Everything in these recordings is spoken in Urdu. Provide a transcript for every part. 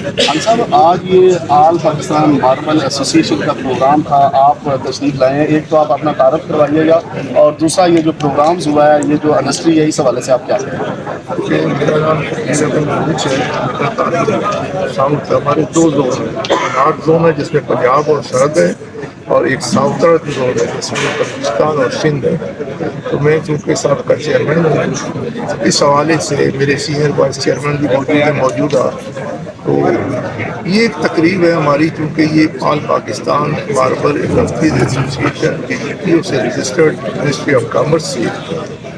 خان صاحب، آج یہ آل پاکستان ماربل ایسوسیشن کا پروگرام تھا، آپ تشریف لائے ہیں. ایک تو آپ اپنا تعارف کروائیے گا، اور دوسرا یہ جو پروگرامز ہوا ہے، یہ جو انڈسٹری ہے، اس حوالے سے آپ کیا کہیں گے؟ کہ میرا نام فقیر ہے. میرا تعلیم ساؤتھ، ہمارے دو زون ہیں. نارتھ زون ہے جس میں پنجاب اور سرحد ہے، اور ایک ساؤتھرن زون ہے جس میں بلوچستان اور سندھ ہے. تو میں چونکہ سابقہ چیئرمین ہوں، اس حوالے سے میرے سینئر وائس چیئرمین بھی موجودہ. تو یہ ایک تقریب ہے ہماری، کیونکہ یہ all Pakistan marble industries association DGPO سے رجسٹرڈ منسٹری آف کامرس سے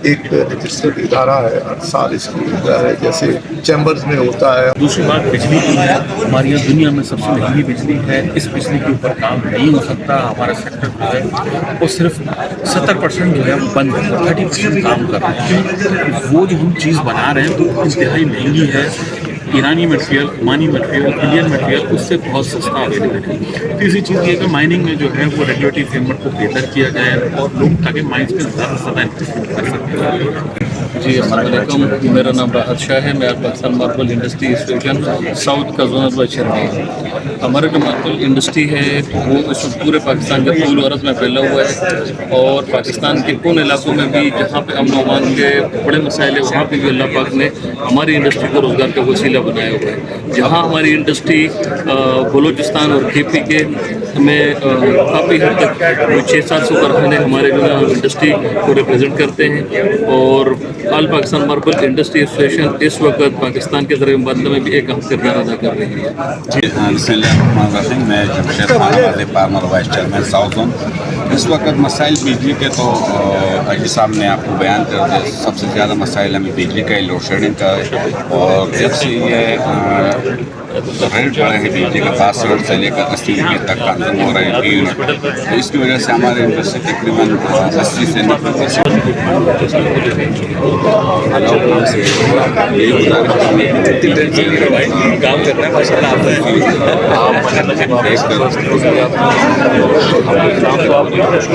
ایک رجسٹرڈ ادارہ ہے. ہر سال اس کی ادارہ ہے جیسے چیمبرز میں ہوتا ہے. دوسری بات بجلی کی ہے. ہماری یہاں دنیا میں سب سے مہنگی بجلی ہے. اس بجلی کے اوپر کام نہیں ہو سکتا. ہمارا سیکٹر جو ہے وہ صرف 70% جو ہے وہ بند ہے، 30% کام کر رہے ہیں. وہ جو ہم چیز بنا رہے ہیں تو انتہائی مہنگی ہے. ایرانی مٹیریل، عمانی مٹیریل، انڈین مٹیریل اس سے بہت سستا اویلیبل ہے. تیسری چیز یہ کہ مائننگ میں جو ہے وہ ریگولیٹری فریم ورک کو بہتر کیا جائے، اور لوگ تاکہ مائنس میں زیادہ سے زیادہ انویسٹمنٹ کر سکتے. جی السلام علیکم، میرا نام راحت شاہ ہے. میں Pakistan marble industry association south کا زونل وائس چیئرمین ہوں. ہمارا جو ماربل انڈسٹری ہے وہ اس وقت پورے پاکستان کے طول و عرض میں پھیلا ہوا ہے، اور پاکستان کے ان علاقوں میں بھی جہاں پہ امن و امان کے بڑے مسائل ہیں وہاں پہ بھی اللہ پاک نے ہماری انڈسٹری کو روزگار کا وسیلہ بنایا ہوا ہے. جہاں ہماری انڈسٹری بلوچستان اور KP کے میں کافی حد تک 600-700 کارخانے ہمارے جو ہے انڈسٹری کو ریپرزینٹ کرتے ہیں، اور آل پاکستان ماربل انڈسٹری ایسوسیشن اس وقت پاکستان کے ذریعے مبادلہ میں بھی ایک اہم کردار ادا کر رہی ہے. بسم اللہ الرحمن الرحیم. میں Jamshed Khan Parmar vice chairman south zone. اس وقت مسائل بجلی کے تو حاجی صاحب نے آپ کو بیان کر دیا. سب سے زیادہ مسائل ہمیں بجلی کا، لوڈ شیڈنگ کا ہے، اور جب سے یہ ریٹ بڑھے ہیں بجلی کا 65 سے لے کر 80 روپے تک کنزیوم ہو رہے ہیں فی یونٹ. تو اس کی وجہ سے ہمارے انڈسٹری تقریباً 80 سے 90% کام کرنا ہے ماشاء اللہ.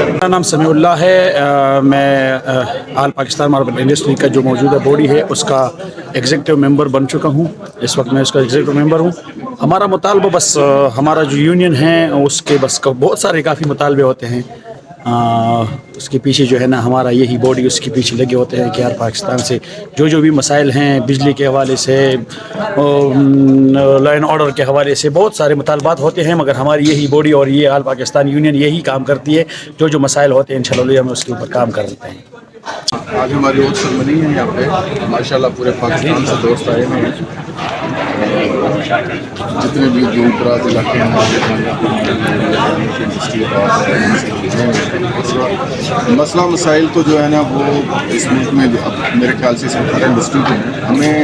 میرا نام سمیع اللہ ہے. میں آل پاکستان ماربل انڈسٹری کا جو موجودہ باڈی ہے اس کا ایگزیکٹو ممبر بن چکا ہوں. اس وقت میں اس کا ایگزیکٹو ممبر ہوں. ہمارا مطالبہ بس ہمارا جو یونین ہے اس کے بس بہت سارے کافی مطالبے ہوتے ہیں. اس کے پیچھے جو ہے نا ہمارا یہی باڈی اس کے پیچھے لگے ہوتے ہیں کہ یار پاکستان سے جو بھی مسائل ہیں بجلی کے حوالے سے، لائن آرڈر کے حوالے سے بہت سارے مطالبات ہوتے ہیں، مگر ہماری یہی باڈی اور یہ آل پاکستان یونین یہی کام کرتی ہے. جو مسائل ہوتے ہیں انشاءاللہ ہم اس کے اوپر کام کر دیتے ہیں. آج ہماری اور سرمنی ہے یہاں پہ، ماشاءاللہ پورے پاکستان سے دوست آئے ہیں. جتنے بھی دور دراز علاقے ہیں مسئلہ مسائل تو جو ہے نا وہ اس ملک میں میرے خیال سے ہر انڈسٹری کے ہیں. ہمیں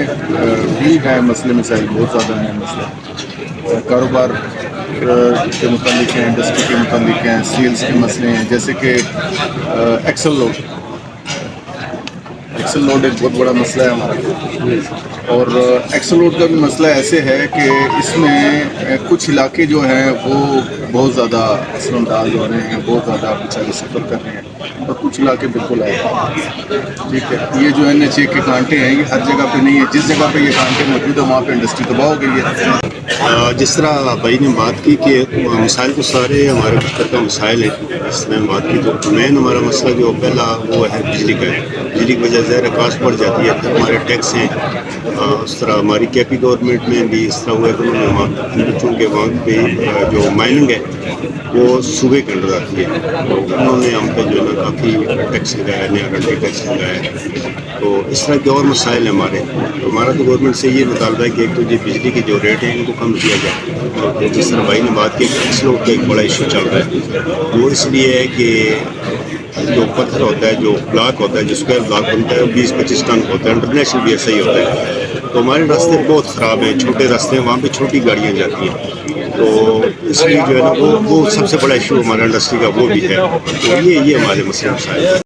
بھی ہے مسئلے مسائل بہت زیادہ ہیں. مسئلہ کاروبار کے متعلق ہیں، انڈسٹری کے متعلق ہیں، سیلز کے مسئلے ہیں، جیسے کہ ایکسل لوڈ ایک بہت بڑا مسئلہ ہے ہمارا. اور ایکسل لوڈ کا بھی مسئلہ ایسے ہے کہ اس میں کچھ علاقے جو ہیں وہ بہت زیادہ اثر انداز ہو رہے ہیں، بہت زیادہ بیچارے سفر کر رہے ہیں، اور کچھ علاقے بالکل آئے ہیں. ٹھیک ہے، یہ جو NHA کے کانٹے ہیں یہ ہر جگہ پہ نہیں ہے. جس جگہ پہ یہ کانٹے موجود ہیں وہاں پہ انڈسٹری تباہ ہو گئی ہے. جس طرح بھائی نے بات کی کہ مسائل تو سارے ہمارے دفتر کا مسائل ہے. اس میں بات کی تو مین ہمارا مسئلہ جو پہلا وہ ہے بجلی کا ہے. بجلی کی وجہ سے کاسٹ بڑھ جاتی ہے. پھر ہمارے ٹیکس ہیں. اس طرح ہماری KP گورنمنٹ میں بھی اس طرح ہوا ہے کہ انہوں نے چونکہ وہاں پہ جو مائننگ ہے وہ صوبے کے اندر آتی ہے، تو انہوں نے ہم پہ جو ہے نا کافی ٹیکس لگایا، نیا کنٹری ٹیکس لگایا. تو اس طرح کے اور مسائل ہیں ہمارے. تو ہمارا تو گورنمنٹ سے یہ مطالبہ ہے کہ ایک تو یہ بجلی کے جو ریٹ ہیں ان کو کم کیا جائے. جس طرح بھائی نے بات کی کہ اس لوگ کا ایک بڑا ایشو چل رہا ہے، وہ اس لیے ہے کہ جو پتھر ہوتا ہے، جو بلاک ہوتا ہے، جو اسکوائر بلاک بنتا ہے وہ 20-25 ٹن ہوتا ہے. انٹرنیشنل بھی ایسا ہی ہوتا ہے. تو ہمارے راستے بہت خراب ہیں، چھوٹے راستے ہیں، وہاں پہ چھوٹی گاڑیاں جاتی ہیں. تو اس لیے جو ہے نا وہ سب سے بڑا ایشو ہمارا انڈسٹری کا وہ بھی ہے. تو یہ ہمارے مسئلے مسائل ہیں.